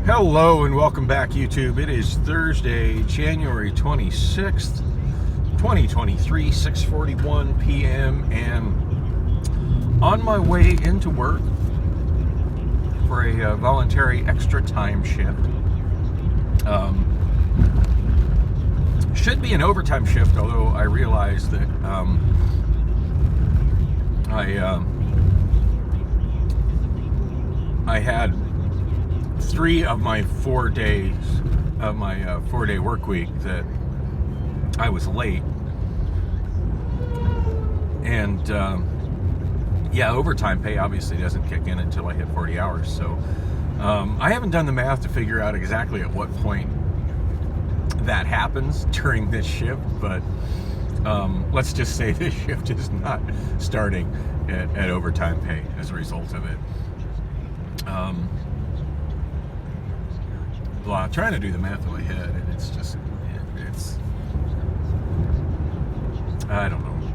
Hello and welcome back, YouTube. It is Thursday, January 26th, 2023, 6:41 p.m. and on my way into work for a voluntary extra time shift. Should be an overtime shift, although I realize that I had 3 of my 4 days of my 4-day work week that I was late, and overtime pay obviously doesn't kick in until I hit 40 hours. So I haven't done the math to figure out exactly at what point that happens during this shift, but let's just say this shift is not starting at overtime pay as a result of it. I'm trying to do the math in my head, and it's just, I don't know.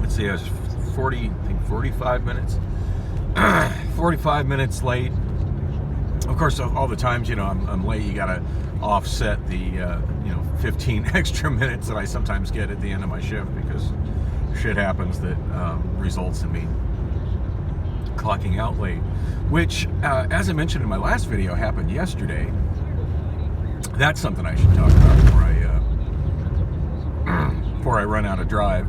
Let's see, I was 45 minutes, 45 minutes late. Of course, all the times, I'm late, you gotta offset the, 15 extra minutes that I sometimes get at the end of my shift, because shit happens that results in me clocking out late, which, as I mentioned in my last video, happened yesterday. That's something I should talk about before I run out of drive,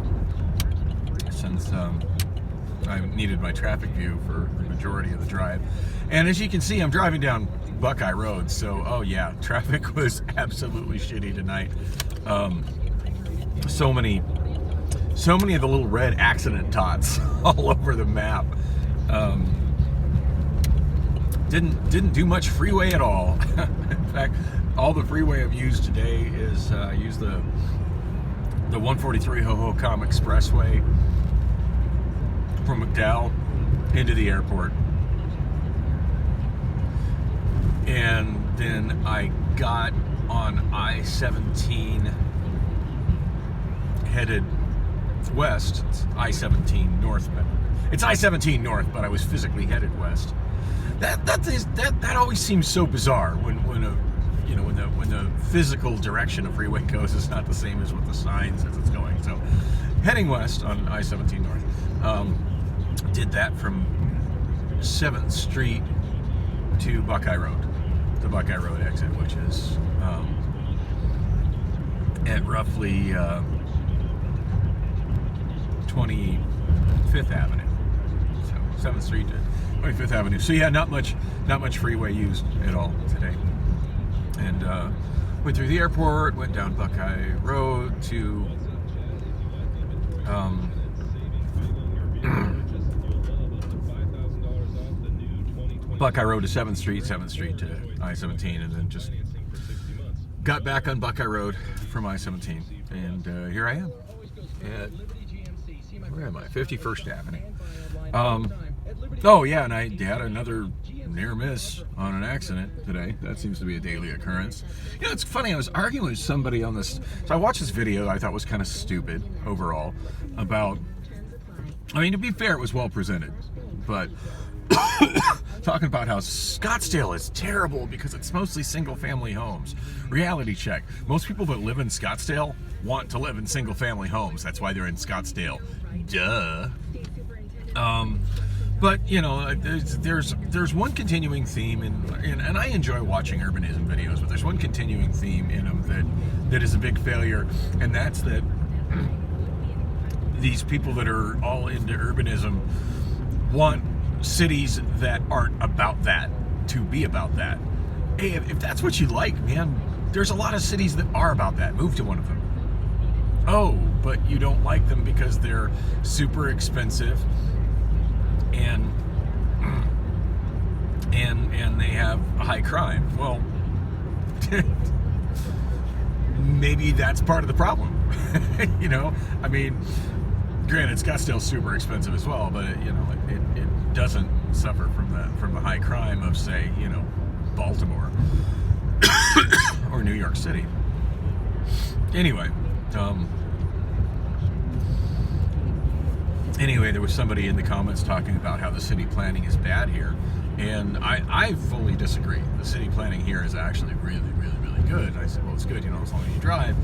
since I needed my traffic view for the majority of the drive. And as you can see, I'm driving down Buckeye Road, so oh yeah, traffic was absolutely shitty tonight. So many of the little red accident dots all over the map. Didn't do much freeway at all. In fact, all the freeway I've used today is use the 143 Hohokam Expressway from McDowell into the airport, and then I got on I-17 headed west. It's I-17 north. It's I-17 north, but I was physically headed west. That always seems so bizarre when the physical direction of freeway goes is not the same as what the sign says it's going. So heading west on I-17 north, did that from 7th Street to Buckeye Road, the Buckeye Road exit, which is at roughly 25th Avenue. So 7th Street to 25th Avenue. So yeah, not much freeway used at all today. And went through the airport, went down Buckeye Road to Buckeye Road to 7th Street to I-17, and then just got back on Buckeye Road from I-17, and here I am at, where am I? 51st Avenue. Oh yeah, and I had another near miss on an accident today. That seems to be a daily occurrence. It's funny, I was arguing with somebody on this, so I watched this video that I thought was kind of stupid overall about, to be fair, it was well presented, but talking about how Scottsdale is terrible because it's mostly single-family homes. Reality check. Most people that live in Scottsdale want to live in single-family homes. That's why they're in Scottsdale. Duh. But there's one continuing theme, and I enjoy watching urbanism videos, but there's one continuing theme in them that is a big failure, and that's that these people that are all into urbanism want cities that aren't about that to be about that. Hey, if that's what you like, man, there's a lot of cities that are about that. Move to one of them. Oh, but you don't like them because they're super expensive and they have high crime. Well, maybe that's part of the problem. Granted, Scottsdale's super expensive as well, but it doesn't suffer from the high crime of, say, Baltimore or New York City. Anyway, there was somebody in the comments talking about how the city planning is bad here, And I fully disagree. The city planning here is actually really, really, really good. And I said, well, it's good, as long as you drive.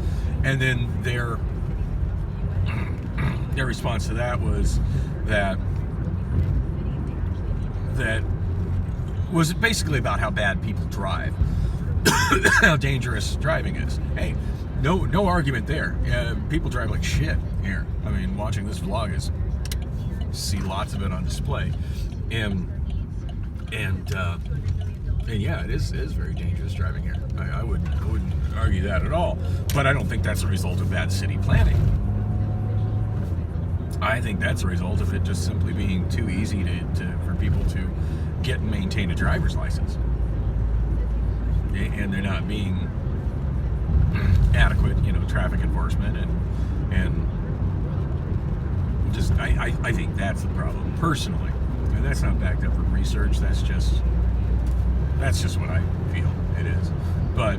And then their response to that was that was basically about how bad people drive, how dangerous driving is. Hey, no argument there. People drive like shit here. I mean, watching this vlog is see lots of it on display, and yeah, it is very dangerous driving here. I wouldn't argue that at all. But I don't think that's a result of bad city planning. I think that's a result of it just simply being too easy for people to get and maintain a driver's license, and they're not being adequate, traffic enforcement, and just I think that's the problem personally, and that's not backed up with research. That's just what I feel it is. But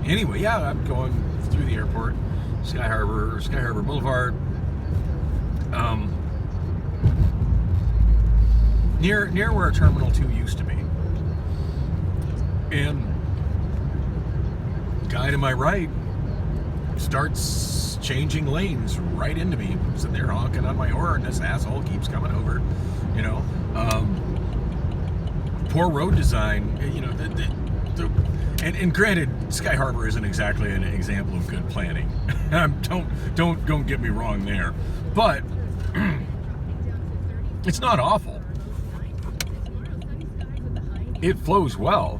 anyway, yeah, I'm going through the airport, Sky Harbor Boulevard. Near where Terminal 2 used to be. And guy to my right starts changing lanes right into me. I'm sitting there honking on my horn. This asshole keeps coming over. Poor road design. And granted, Sky Harbor isn't exactly an example of good planning. Don't get me wrong there, but it's not awful. It flows well,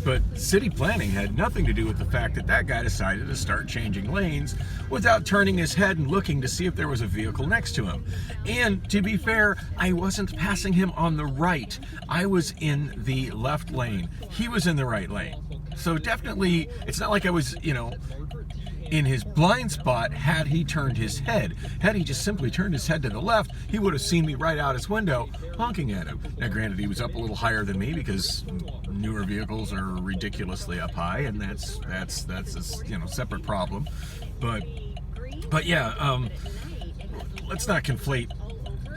but city planning had nothing to do with the fact that guy decided to start changing lanes without turning his head and looking to see if there was a vehicle next to him. And to be fair, I wasn't passing him on the right. I was in the left lane. He was in the right lane. So definitely, it's not like I was, in his blind spot had he turned his head. Had he just simply turned his head to the left, he would have seen me right out his window honking at him. Now granted, he was up a little higher than me because newer vehicles are ridiculously up high, and that's a separate problem. But yeah, let's not conflate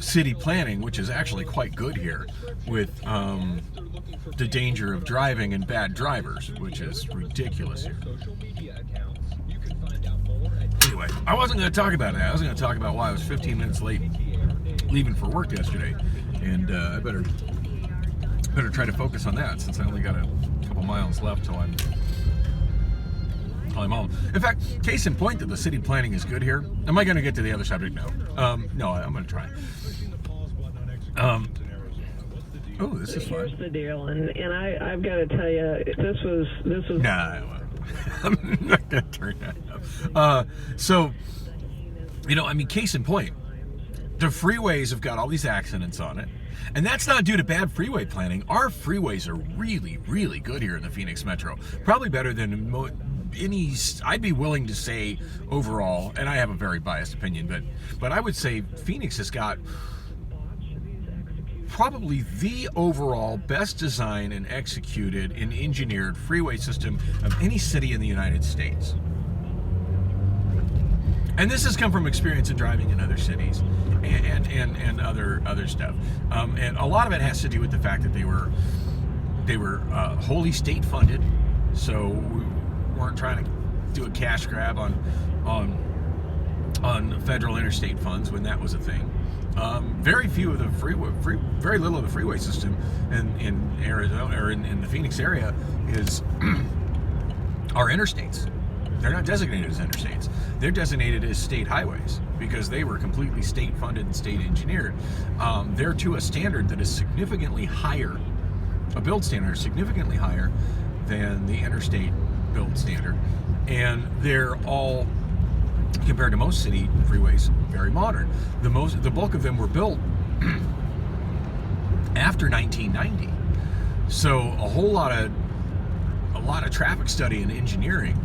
city planning, which is actually quite good here, with the danger of driving and bad drivers, which is ridiculous here. Anyway, I wasn't going to talk about that. I was going to talk about why I was 15 minutes late leaving for work yesterday, and I better try to focus on that since I only got a couple miles left till I'm home. In fact, case in point that the city planning is good here. Am I going to get to the other subject? No. No, I'm going to try. Oh, this is fun. Here's the deal, and I've got to tell you, this was. Nah, I'm not going to turn that up. Case in point, the freeways have got all these accidents on it, and that's not due to bad freeway planning. Our freeways are really, really good here in the Phoenix Metro. Probably better than any, I'd be willing to say overall, and I have a very biased opinion, but I would say Phoenix has got probably the overall best designed and executed and engineered freeway system of any city in the United States. And this has come from experience in driving in other cities and other stuff. And a lot of it has to do with the fact that they were wholly state funded, so we weren't trying to do a cash grab on federal interstate funds when that was a thing. Very little of the freeway system in Arizona or in the Phoenix area is are interstates. They're not designated as interstates. They're designated as state highways because they were completely state funded and state engineered. They're to a standard that is significantly higher, a build standard significantly higher than the interstate build standard, and they're all, compared to most city freeways, very modern. The bulk of them were built after 1990, so a lot of traffic study and engineering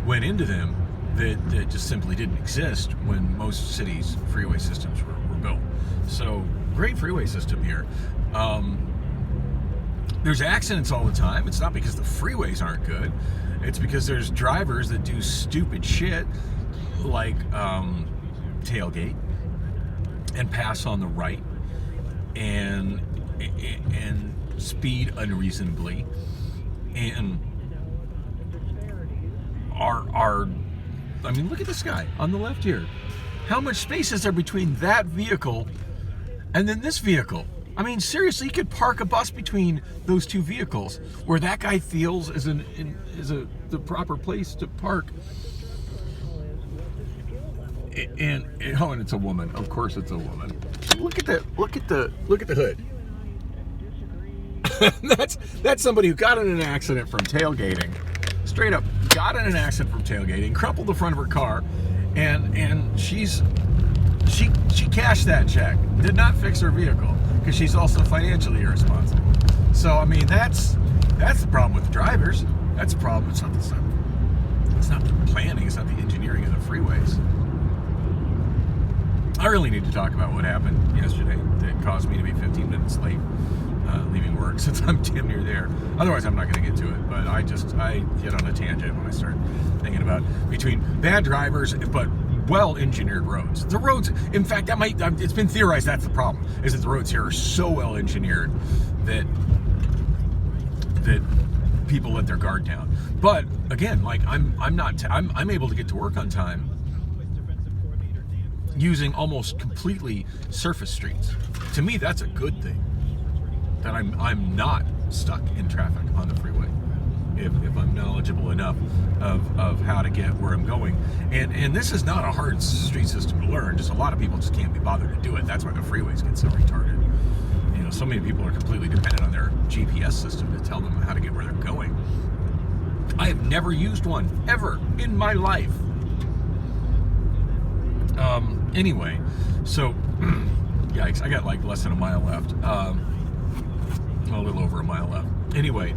went into them that just simply didn't exist when most cities' freeway systems were built. So great freeway system here. There's accidents all the time. It's not because the freeways aren't good. It's because there's drivers that do stupid shit like tailgate and pass on the right and and speed unreasonably, and I mean, look at this guy on the left here. How much space is there between that vehicle and then this vehicle? I mean, seriously, you could park a bus between those two vehicles where that guy feels is the proper place to park. And it's a woman. Of course, it's a woman. Look at the hood. that's somebody who got in an accident from tailgating. Straight up, got in an accident from tailgating, crumpled the front of her car, and she cashed that check. Did not fix her vehicle because she's also financially irresponsible. So I mean, that's the problem with the drivers. That's the problem. It's not the planning. It's not the engineering of the freeways. I really need to talk about what happened yesterday that caused me to be 15 minutes late leaving work, since I'm damn near there. Otherwise, I'm not going to get to it. But I get on a tangent when I start thinking about between bad drivers, but well-engineered roads. The roads, in fact, it's been theorized that's the problem, is that the roads here are so well-engineered that people let their guard down. But again, like I'm able to get to work on time using almost completely surface streets. To me, that's a good thing. That I'm not stuck in traffic on the freeway if I'm knowledgeable enough of how to get where I'm going. And this is not a hard street system to learn. Just a lot of people just can't be bothered to do it. That's why the freeways get so retarded. You know, so many people are completely dependent on their GPS system to tell them how to get where they're going. I have never used one ever in my life. Anyway, so yikes, I got like less than a mile left. A little over a mile left. Anyway,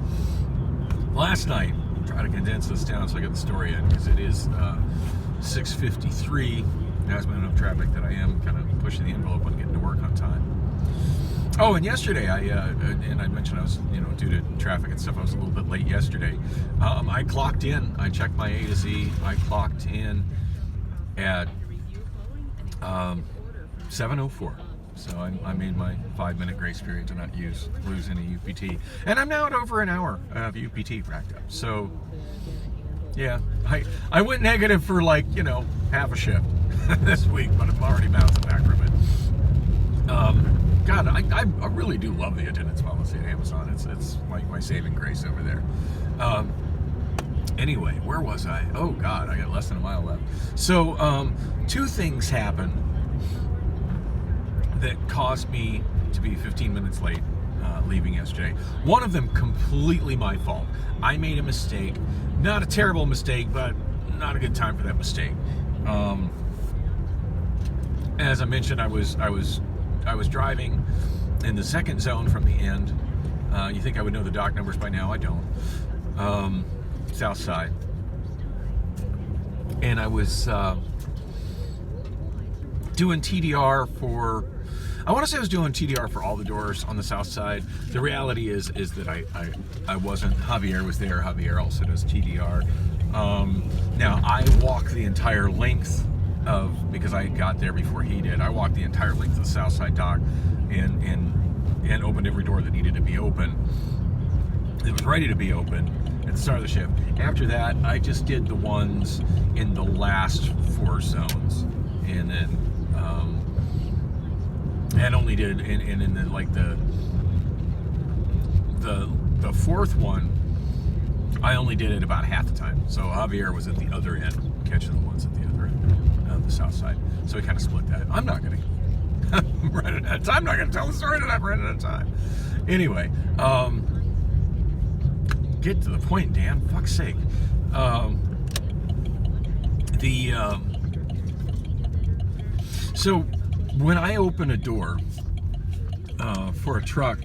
last night, try to condense this down so I get the story in, because it is 6:53. There's been enough traffic that I am kind of pushing the envelope on getting to work on time. Oh, and yesterday, I mentioned I was, due to traffic and stuff, I was a little bit late yesterday. I clocked in. I checked my A to Z. I clocked in at 7:04. So I made my 5-minute grace period to not lose any UPT. And I'm now at over an hour of UPT racked up. So, yeah, I went negative for half a shift this week, but I'm already bouncing back from it. God, I really do love the attendance policy at Amazon. It's like my saving grace over there. Anyway, where was I? Oh, God, I got less than a mile left. So, two things happened that caused me to be 15 minutes late leaving yesterday. One of them completely my fault. I made a mistake. Not a terrible mistake, but not a good time for that mistake. As I mentioned, I was driving in the second zone from the end. You think I would know the dock numbers by now? I don't. South side. And I was doing TDR for, I want to say I was doing TDR for all the doors on the south side. The reality is that I wasn't. Javier was there. Javier also does TDR. Now I walked the entire length because I got there before he did. I walked the entire length of the south side dock and opened every door that needed to be open. It was ready to be open at the start of the shift. After that, I just did the ones in the last 4 zones, and then and only did and in the fourth one, I only did it about half the time. So Javier was at the other end, catching the ones at the other end of the south side. So we kind of split that. I'm not running out of time. I'm not gonna tell the story that I'm running out of time. Anyway, get to the point, Dan. Fuck's sake. So when I open a door for a truck,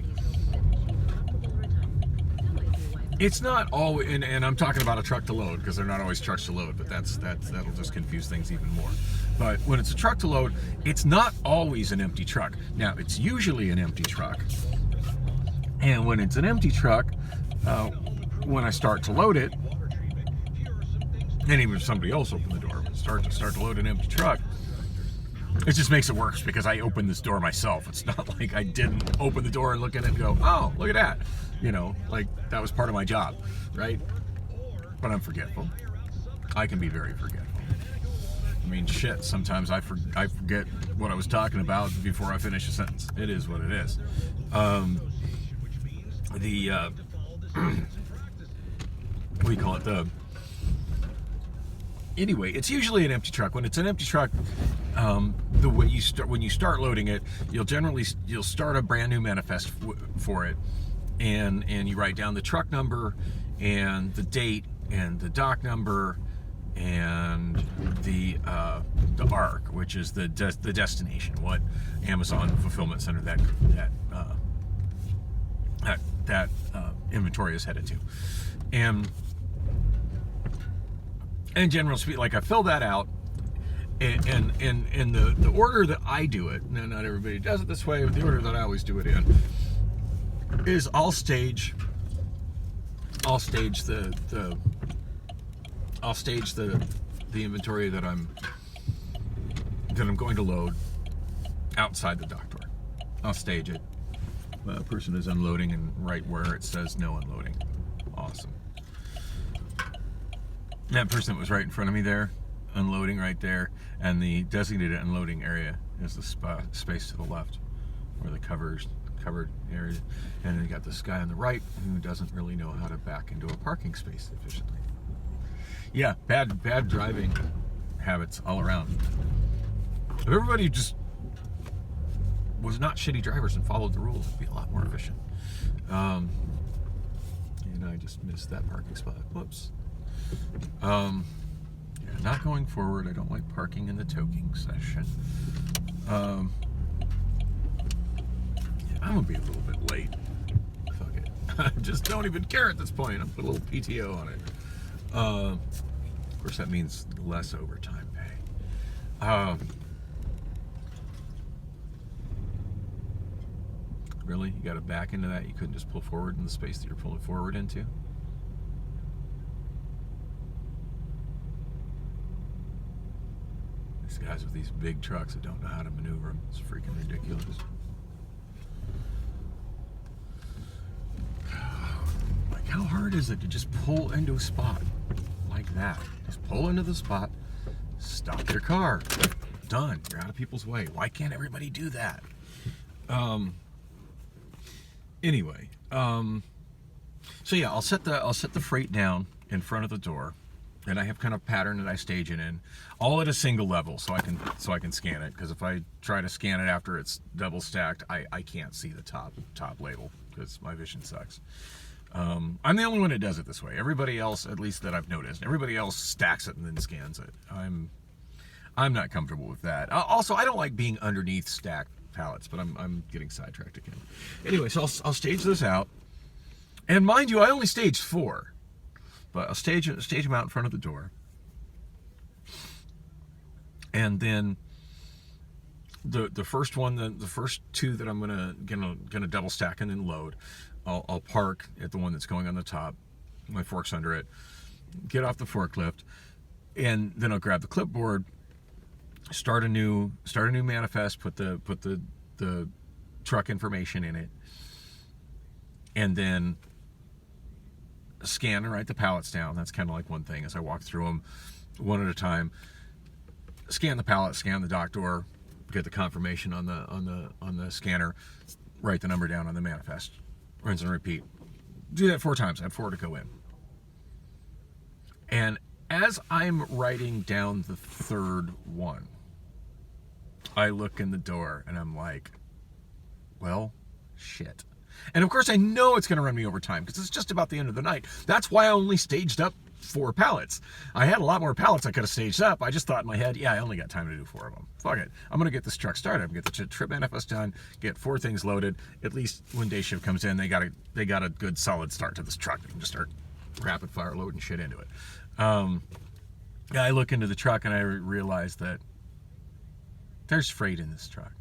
it's not always, and I'm talking about a truck to load because they're not always trucks to load, but that'll just confuse things even more. But when it's a truck to load, it's not always an empty truck. Now, it's usually an empty truck. And when it's an empty truck, when I start to load it, and even if somebody else opened the door, start to load an empty truck, It just makes it worse because I opened this door myself. It's not like I didn't open the door and look at it and go, oh, look at that. You know, like that was part of my job, right? But I'm forgetful. I can be very forgetful. I mean, shit, sometimes I forget what I was talking about before I finish a sentence. It is what it is. What do you call it? Anyway, it's usually an empty truck. When it's an empty truck, the way you start, when you start loading it, you'll start a brand new manifest for it, and you write down the truck number and the date and the dock number and the ARC, which is the destination, what Amazon fulfillment center that inventory is headed to, and general speed, like I fill that out, and the order that I do it. Now, not everybody does it this way, but the order that I always do it in is I'll stage the inventory that I'm going to load outside the dock door. I'll stage it. The person is unloading, and right where it says no unloading. Awesome. That person that was right in front of me there, unloading right there, and the designated unloading area is the space to the left, where the covered area, and then you got this guy on the right who doesn't really know how to back into a parking space efficiently. Yeah, bad driving habits all around. If everybody just was not shitty drivers and followed the rules, it'd be a lot more efficient. And I just missed that parking spot. Whoops. Yeah, not going forward. I don't like parking in the toking section. Yeah, I'm gonna be a little bit late. Fuck it. I just don't even care at this point. I'll put a little PTO on it. Of course, that means less overtime pay. Really? You got to back into that? You couldn't just pull forward in the space that you're pulling forward into? These guys with these big trucks that don't know how to maneuver them. It's freaking ridiculous. Like, how hard is it to just pull into a spot like that? Just pull into the spot, stop your car. Done. You're out of people's way. Why can't everybody do that? Anyway, so yeah, I'll set the freight down in front of the door, and I have kind of pattern that I stage it in, all at a single level, so I can scan it. Because if I try to scan it after it's double stacked, I can't see the top label because my vision sucks. I'm the only one that does it this way. Everybody else, at least that I've noticed, everybody else stacks it and then scans it. I'm not comfortable with that. Also, I don't like being underneath stacked pallets, but I'm getting sidetracked again. Anyway, so I'll stage this out, and mind you, I only staged 4, but I'll stage them out in front of the door, and then the first one, the first 2 that I'm gonna double stack and then load, I'll park at the one that's going on the top. My fork's under it. Get off the forklift, and then I'll grab the clipboard. Start a new manifest, put the truck information in it, and then scan and write the pallets down. That's kind of like one thing as I walk through them one at a time. Scan the pallet, scan the dock door, get the confirmation on the scanner, write the number down on the manifest, rinse and repeat. Do that 4 times. I have 4 to go in. And as I'm writing down the 3rd one, I look in the door and I'm like, well, shit. And of course I know it's going to run me over time because it's just about the end of the night. That's why I only staged up 4 pallets. I had a lot more pallets I could have staged up. I just thought in my head, yeah, I only got time to do 4 of them. Fuck it. I'm going to get this truck started. I'm going to get the trip manifest done, get 4 things loaded. At least when day shift comes in, they got a good solid start to this truck. They can just start rapid fire loading shit into it. I look into the truck and I realize that there's freight in this truck.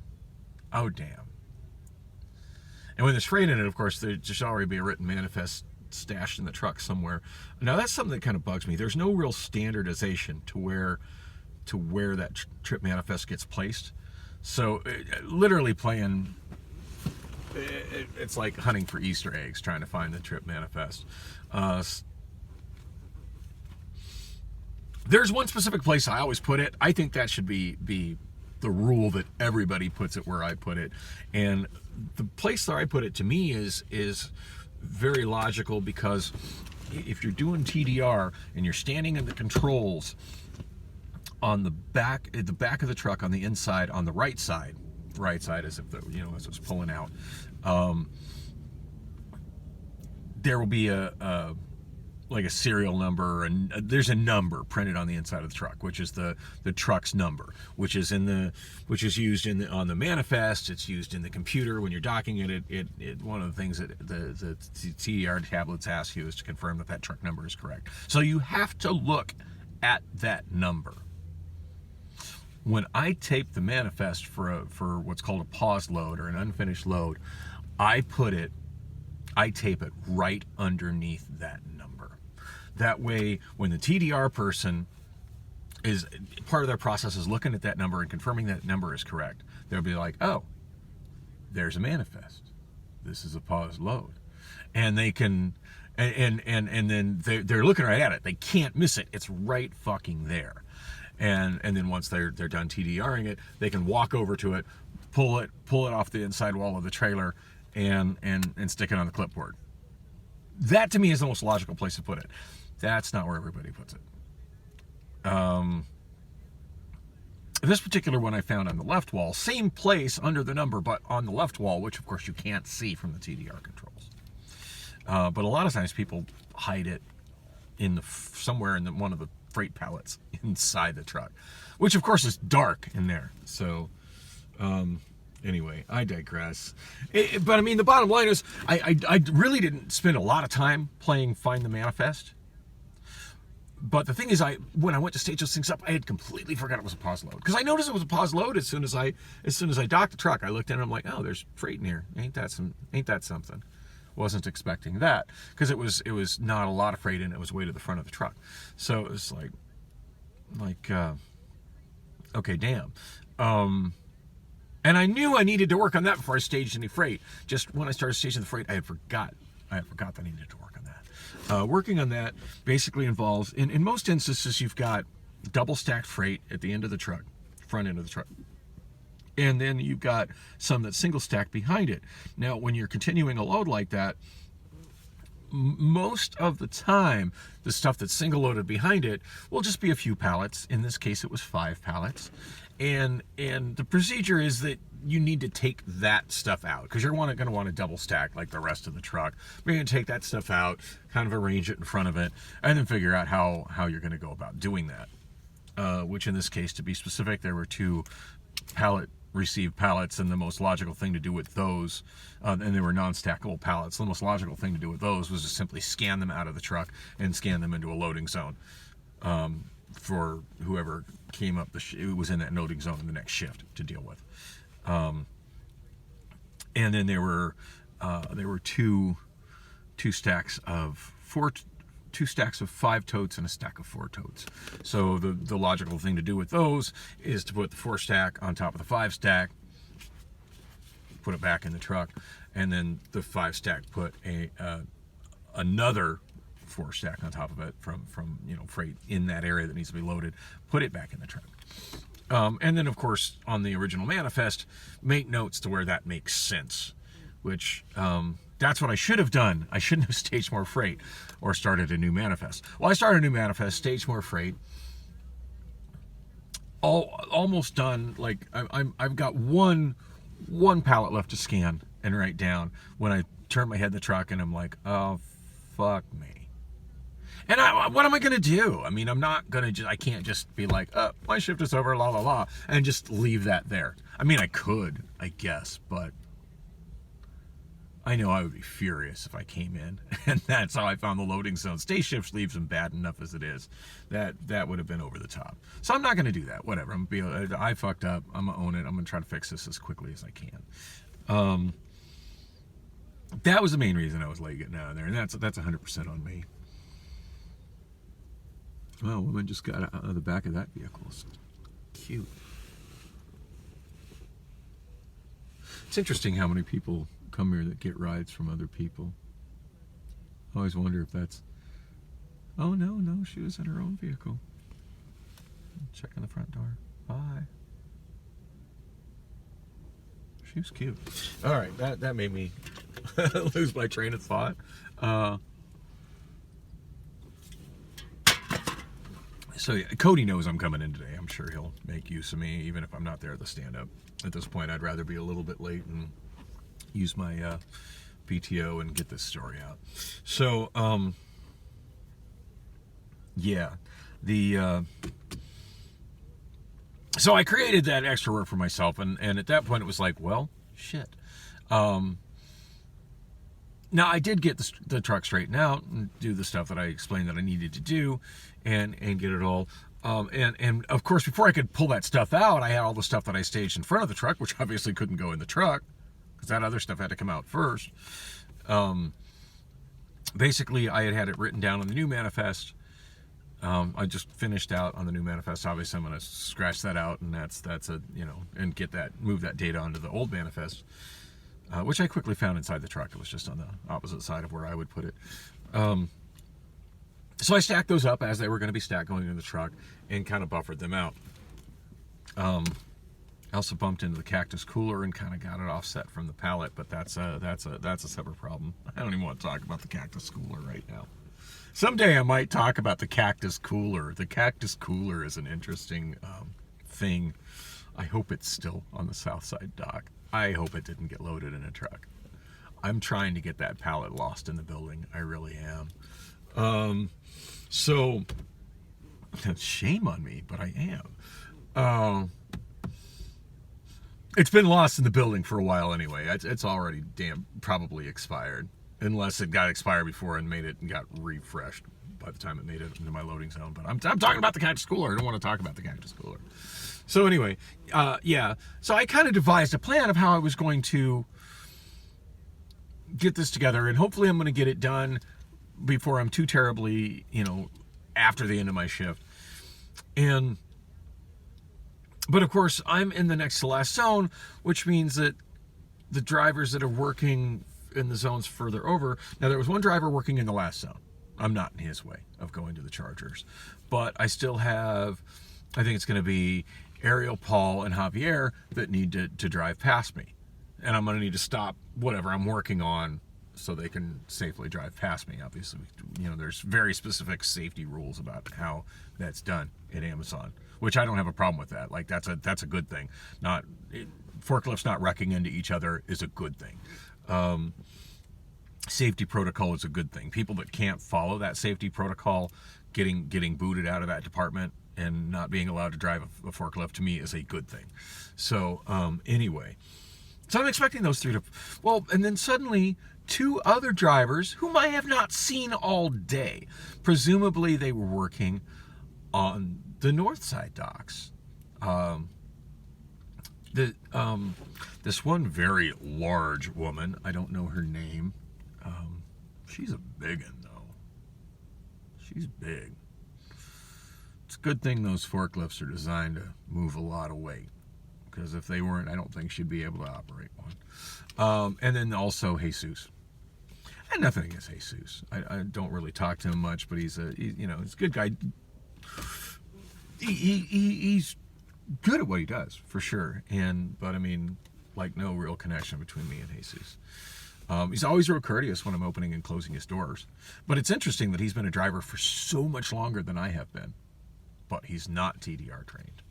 Oh, damn. And when there's freight in it, of course, there should already be a written manifest stashed in the truck somewhere. Now, that's something that kind of bugs me. There's no real standardization to where that trip manifest gets placed. So literally playing, it's like hunting for Easter eggs, trying to find the trip manifest. There's one specific place I always put it. I think that should be the rule, that everybody puts it where I put it. And the place that I put it, to me, is very logical, because if you're doing TDR and you're standing in the controls on the back of the truck, on the inside, on the right side as if as it's pulling out, there will be a serial number, and there's a number printed on the inside of the truck, which is the truck's number, which is used on the manifest. It's used in the computer when you're docking it. It one of the things that the TDR tablets ask you is to confirm that truck number is correct. So you have to look at that number. When I tape the manifest for what's called a pause load or an unfinished load, I tape it right underneath that number. That way, when the TDR person is, part of their process is looking at that number and confirming that number is correct, they'll be like, oh, there's a manifest. This is a paused load. And they can, and then they're looking right at it. They can't miss it. It's right fucking there. And then once they're done TDRing it, they can walk over to it, pull it off the inside wall of the trailer, and stick it on the clipboard. That, to me, is the most logical place to put it. That's not where everybody puts it. This particular one I found on the left wall, same place under the number, but on the left wall, which of course you can't see from the TDR controls. But a lot of times people hide it somewhere in one of the freight pallets inside the truck, which of course is dark in there. So anyway, I digress. But I mean, the bottom line is, I really didn't spend a lot of time playing Find the Manifest. But the thing is, when I went to stage those things up, I had completely forgot it was a pause load. Because I noticed it was a pause load as soon as I docked the truck. I looked in and I'm like, oh, there's freight in here. Ain't that something? Wasn't expecting that, because it was not a lot of freight in it. It was way to the front of the truck. So it was like okay, damn. And I knew I needed to work on that before I staged any freight. Just when I started staging the freight, I had forgot that I needed to work on that. Working on that basically involves, in most instances, you've got double stacked freight at the end of the truck, front end of the truck. And then you've got some that's single stacked behind it. Now, when you're continuing a load like that, most of the time, the stuff that's single loaded behind it will just be a few pallets. In this case, it was 5 pallets. And the procedure is that you need to take that stuff out, because you're going to want to double stack like the rest of the truck. You're going to take that stuff out, kind of arrange it in front of it, and then figure out how you're going to go about doing that. Which in this case, to be specific, there were 2 received pallets, and the most logical thing to do with those, and they were non-stackable pallets, the most logical thing to do with those was to simply scan them out of the truck and scan them into a loading zone for whoever came up it was in that loading zone in the next shift to deal with. And then there were 2 stacks of 5 totes and a stack of 4 totes. So the logical thing to do with those is to put the 4 stack on top of the 5 stack, put it back in the truck, and then the 5 stack put another 4 stack on top of it from freight in that area that needs to be loaded, put it back in the truck. And then, of course, on the original manifest, make notes to where that makes sense, which that's what I should have done. I shouldn't have staged more freight or started a new manifest. Well, I started a new manifest, staged more freight, almost done. Like I've got one pallet left to scan and write down when I turn my head in the truck, and I'm like, oh, fuck me. And what am I going to do? I mean, I can't just be like, oh, my shift is over, la, la, la, and just leave that there. I mean, I could, I guess, but I know I would be furious if I came in, and that's how I found the loading zone. Day shift leaves them bad enough as it is. That would have been over the top. So I'm not going to do that. Whatever. I fucked up. I'm going to own it. I'm going to try to fix this as quickly as I can. That was the main reason I was late getting out of there, and that's 100% on me. Oh, woman just got out of the back of that vehicle. So cute. It's interesting how many people come here that get rides from other people. I always wonder if that's... Oh, no, she was in her own vehicle. Checking the front door. Bye. She was cute. All right, that made me lose my train of thought. So yeah, Cody knows I'm coming in today. I'm sure he'll make use of me, even if I'm not there at the stand-up. At this point, I'd rather be a little bit late and use my PTO and get this story out. So, yeah, so I created that extra work for myself, and at that point it was like, well, shit. Now, I did get the truck straightened out and do the stuff that I explained that I needed to do and get it all. And of course, before I could pull that stuff out, I had all the stuff that I staged in front of the truck, which obviously couldn't go in the truck because that other stuff had to come out first. Basically, I had it written down on the new manifest. I just finished out on the new manifest. Obviously, I'm going to scratch that out, and that's a, and move that data onto the old manifest. Which I quickly found inside the truck. It was just on the opposite side of where I would put it. So I stacked those up as they were going to be stacked going in the truck and kind of buffered them out. I also bumped into the cactus cooler and kind of got it offset from the pallet, but that's a separate problem. I don't even want to talk about the cactus cooler right now. Someday I might talk about the cactus cooler. The cactus cooler is an interesting thing. I hope it's still on the south side dock. I hope it didn't get loaded in a truck. I'm trying to get that pallet lost in the building. I really am. So, shame on me, but I am. It's been lost in the building for a while anyway. It's already probably expired. Unless it got expired before and got refreshed by the time it made it into my loading zone. But I'm talking about the cactus cooler. I don't want to talk about the cactus cooler. So anyway, yeah. So I kind of devised a plan of how I was going to get this together, and hopefully I'm going to get it done before I'm too terribly, after the end of my shift. But of course, I'm in the next to last zone, which means that the drivers that are working in the zones further over. Now, there was one driver working in the last zone. I'm not in his way of going to the Chargers, but I still have, I think it's going to be Ariel, Paul, and Javier that need to drive past me. And I'm going to need to stop whatever I'm working on so they can safely drive past me. Obviously, there's very specific safety rules about how that's done at Amazon, which I don't have a problem with that. Like, that's a good thing. Forklifts not wrecking into each other is a good thing. Safety protocol is a good thing. People that can't follow that safety protocol getting booted out of that department and not being allowed to drive a forklift, to me, is a good thing. So anyway, so I'm expecting those three to, and then suddenly 2 other drivers whom I have not seen all day, presumably they were working on the north side docks. This one very large woman, I don't know her name. She's a big one, though. She's big. It's a good thing those forklifts are designed to move a lot of weight, because if they weren't, I don't think she'd be able to operate one. And then also Jesus. I had nothing against Jesus. I don't really talk to him much, but he's a good guy. He's good at what he does, for sure. But I mean, like, no real connection between me and Jesus. He's always real courteous when I'm opening and closing his doors. But it's interesting that he's been a driver for so much longer than I have been. But he's not TDR trained.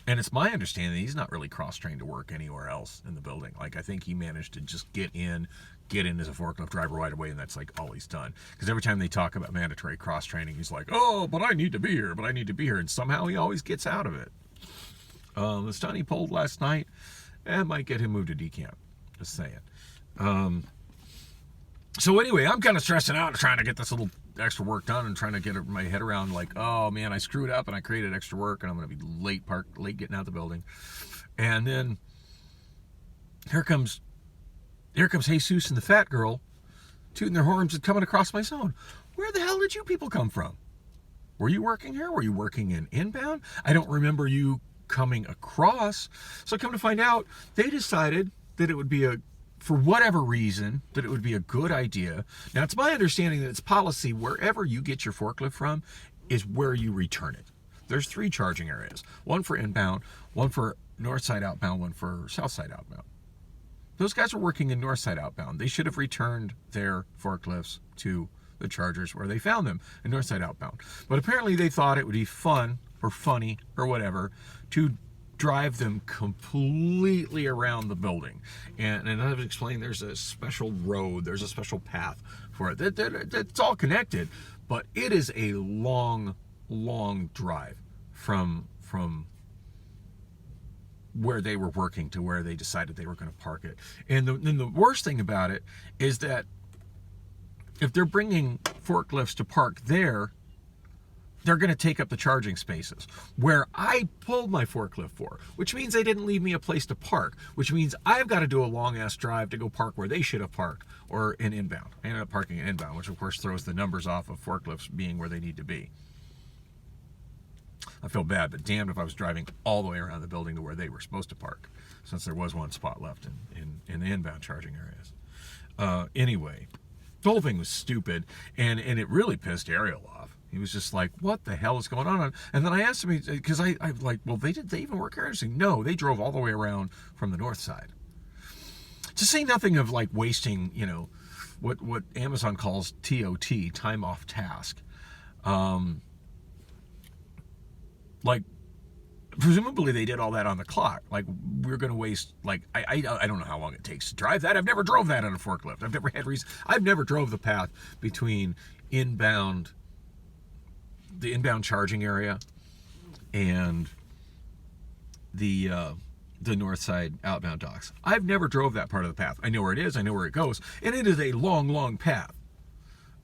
And it's my understanding that he's not really cross-trained to work anywhere else in the building. Like, I think he managed to just get in as a forklift driver right away, and that's like all he's done. Because every time they talk about mandatory cross-training, he's like, oh, but I need to be here, and somehow he always gets out of it. The stunt he pulled last night, might get him moved to decamp. Just saying. So anyway, I'm kind of stressing out and trying to get this little extra work done and trying to get my head around, like, oh man, I screwed up and I created extra work and I'm going to be late getting out of the building. And then here comes Jesus and the fat girl tooting their horns and coming across my zone. Where the hell did you people come from? Were you working here? Were you working in inbound? I don't remember you coming across. So come to find out, they decided that it would be for whatever reason, that it would be a good idea. Now, it's my understanding that it's policy wherever you get your forklift from is where you return it. There's 3 charging areas, one for inbound, one for north side outbound, one for south side outbound. Those guys are working in north side outbound. They should have returned their forklifts to the chargers where they found them in north side outbound. But apparently they thought it would be fun or funny or whatever to drive them completely around the building. And I've explained there's a special road, there's a special path for it. That's all connected, but it is a long drive from where they were working to where they decided they were going to park it. And then the worst thing about it is that if they're bringing forklifts to park there, they're going to take up the charging spaces where I pulled my forklift for, which means they didn't leave me a place to park, which means I've got to do a long ass drive to go park where they should have parked, or in inbound. I ended up parking in inbound, which of course throws the numbers off of forklifts being where they need to be. I feel bad, but damned if I was driving all the way around the building to where they were supposed to park, since there was one spot left in the inbound charging areas. Anyway, the whole thing was stupid, and it really pissed Ariel off. He was just like, what the hell is going on? And then I asked him, because I'm like, well, they even work here? He's like, no, they drove all the way around from the north side. To say nothing of like wasting, what Amazon calls TOT, time off task. Like, presumably they did all that on the clock. Like, we're going to waste, like, I don't know how long it takes to drive that. I've never drove that on a forklift. I've never drove the path between the inbound charging area and the north side outbound docks. I've never drove that part of the path. I know where it is. I know where it goes. And it is a long path.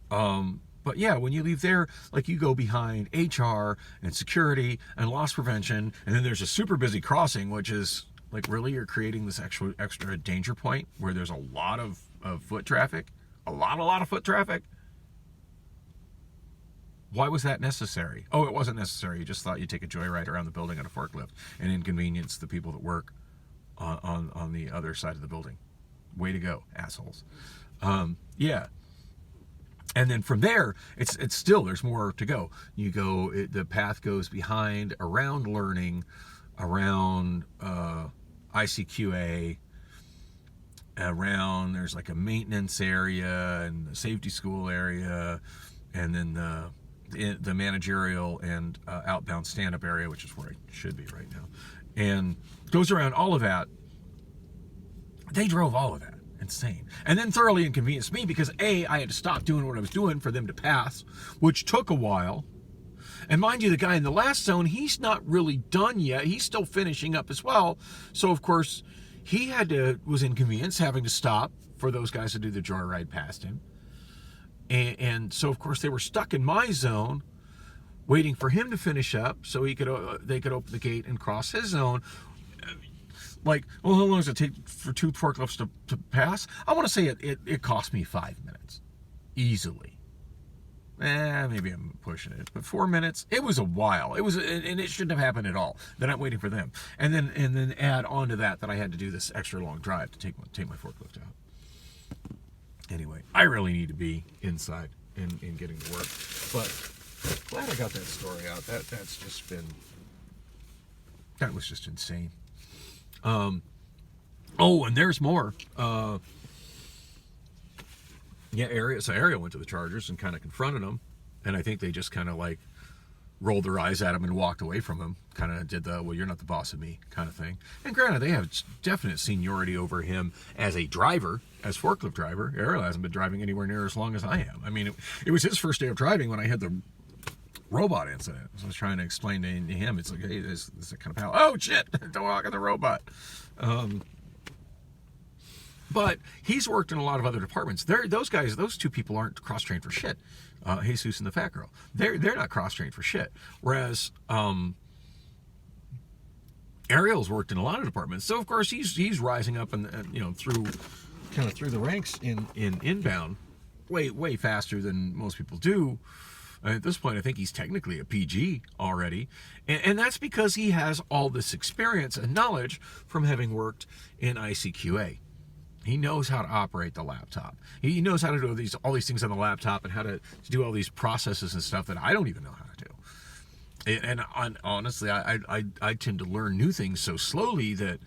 But yeah, when you leave there, like, you go behind HR and security and loss prevention, and then there's a super busy crossing, which is like, really, you're creating this extra danger point where there's a lot of foot traffic, a lot of foot traffic. Why was that necessary? Oh, it wasn't necessary. You just thought you'd take a joyride around the building on a forklift and inconvenience the people that work on the other side of the building. Way to go, assholes. Yeah. And then from there, it's still, there's more to go. The path goes behind, around learning, around ICQA, there's like a maintenance area and the safety school area, and then the managerial and outbound stand-up area, which is where I should be right now. And goes around all of that. They drove all of that. Insane. And then thoroughly inconvenienced me because I had to stop doing what I was doing for them to pass, which took a while. And mind you, the guy in the last zone, he's not really done yet. He's still finishing up as well. So of course he was inconvenienced having to stop for those guys to do the joyride past him. And so of course they were stuck in my zone waiting for him to finish up so they could open the gate and cross his zone. Like, well, how long does it take for 2 forklifts to pass? I want to say it cost me 5 minutes. Easily. Maybe I'm pushing it. But 4 minutes, it was a while. And it shouldn't have happened at all. Then I'm waiting for them. And then add on to that I had to do this extra long drive to take my forklift out. Anyway, I really need to be inside and getting to work. But glad I got that story out. That was just insane. And there's more. Ariel went to the Chargers and kind of confronted them, and I think they just kind of like rolled their eyes at him and walked away from him. Kind of did the, well, you're not the boss of me kind of thing. And granted, they have definite seniority over him as a driver, as forklift driver. Ariel hasn't been driving anywhere near as long as I am. I mean, it was his first day of driving when I had the robot incident. So I was trying to explain to him, it's like, hey, this is kind of how, oh shit, don't walk on the robot. But he's worked in a lot of other departments. Those 2 people aren't cross-trained for shit. Jesus and the fat girl. They're not cross-trained for shit. Whereas Ariel's worked in a lot of departments. So of course he's rising up and through the ranks in inbound way faster than most people do. At this point, I think he's technically a PG already. And that's because he has all this experience and knowledge from having worked in ICQA. He knows how to operate the laptop. He knows how to do all these things on the laptop and how to do all these processes and stuff that I don't even know how to do. And honestly, I tend to learn new things so slowly that,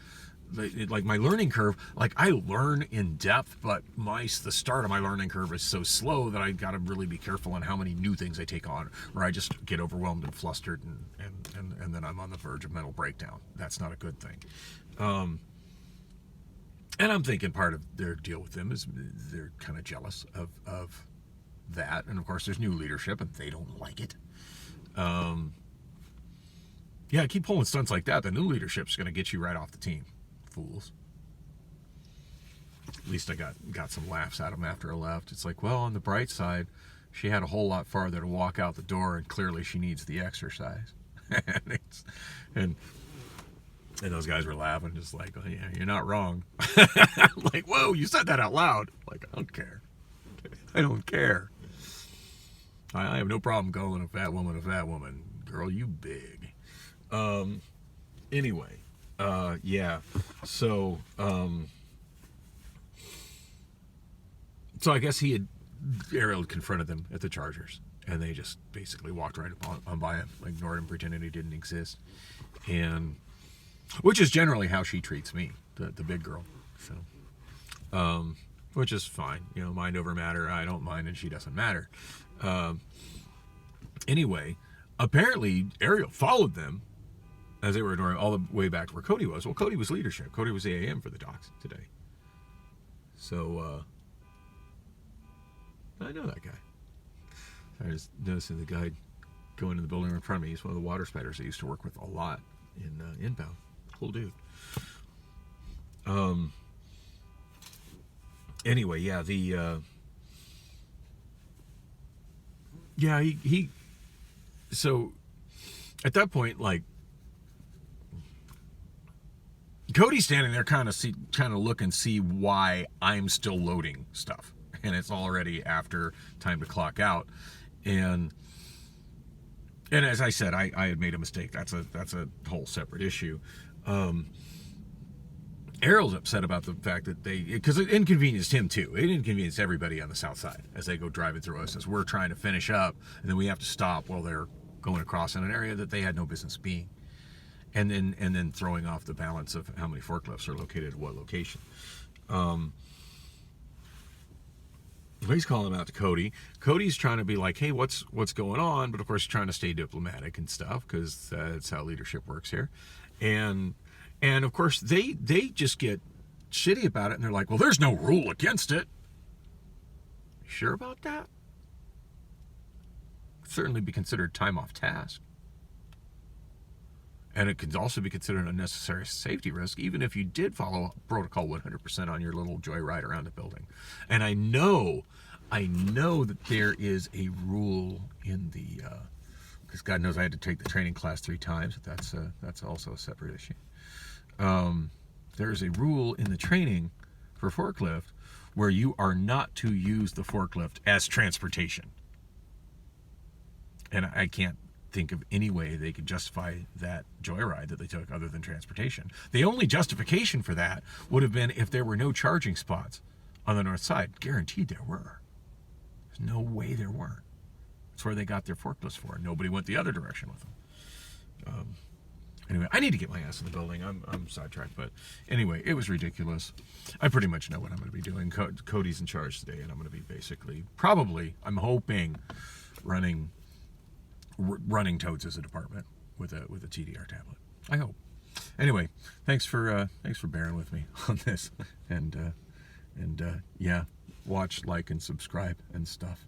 like my learning curve, like I learn in depth, but the start of my learning curve is so slow that I got to really be careful on how many new things I take on, or I just get overwhelmed and flustered, and then I'm on the verge of mental breakdown. That's not a good thing. And I'm thinking part of their deal with them is they're kind of jealous of that. And of course, there's new leadership and they don't like it. Yeah, keep pulling stunts like that. The new leadership's going to get you right off the team. Fools. At least I got some laughs at them after I left. It's like, well, on the bright side, she had a whole lot farther to walk out the door, and clearly she needs the exercise. and those guys were laughing, just like, oh, yeah, you're not wrong. Like, whoa, you said that out loud. Like, I don't care. I don't care. I have no problem calling a fat woman. Girl, you big. Anyway, yeah. So I guess Ariel confronted them at the Chargers, and they just basically walked right on by him, ignored him, pretending he didn't exist. And which is generally how she treats me, the big girl. So, which is fine. You know, mind over matter. I don't mind, and she doesn't matter. Anyway, apparently Ariel followed them as they were ignoring all the way back where Cody was. Well, Cody was leadership. Cody was the AM for the Docs today. So, I know that guy. I was noticing the guy going in the building in front of me. He's one of the water spiders I used to work with a lot in Inbound. Cool dude. Anyway, yeah, so at that point, like, Cody's standing there kind of look and see why I'm still loading stuff, and it's already after time to clock out. And as I said, I had made a mistake. That's a whole separate issue. Ariel's upset about the fact that because it inconvenienced him too. It inconvenienced everybody on the south side as they go driving through us as we're trying to finish up, and then we have to stop while they're going across in an area that they had no business being, and then throwing off the balance of how many forklifts are located at what location. He's calling out to Cody. Cody's trying to be like, hey, what's going on? But of course, he's trying to stay diplomatic and stuff, because that's how leadership works here. And of course, they just get shitty about it, and they're like, well, there's no rule against it. You sure about that? Could certainly be considered time off task. And it could also be considered an unnecessary safety risk, even if you did follow protocol 100% on your little joyride around the building. And I know that there is a rule in the, because God knows I had to take the training class 3 times. That's also a separate issue. There is a rule in the training for forklift where you are not to use the forklift as transportation. And I can't think of any way they could justify that joyride that they took other than transportation. The only justification for that would have been if there were no charging spots on the north side. Guaranteed there were. There's no way there weren't. That's where they got their forklifts for. Nobody went the other direction with them. Anyway, I need to get my ass in the building. I'm sidetracked, but anyway, it was ridiculous. I pretty much know what I'm going to be doing. Cody's in charge today, and I'm going to be basically, probably, I'm hoping, running Toads as a department with a TDR tablet. I hope. Anyway, thanks for bearing with me on this, and yeah, watch, like, and subscribe and stuff.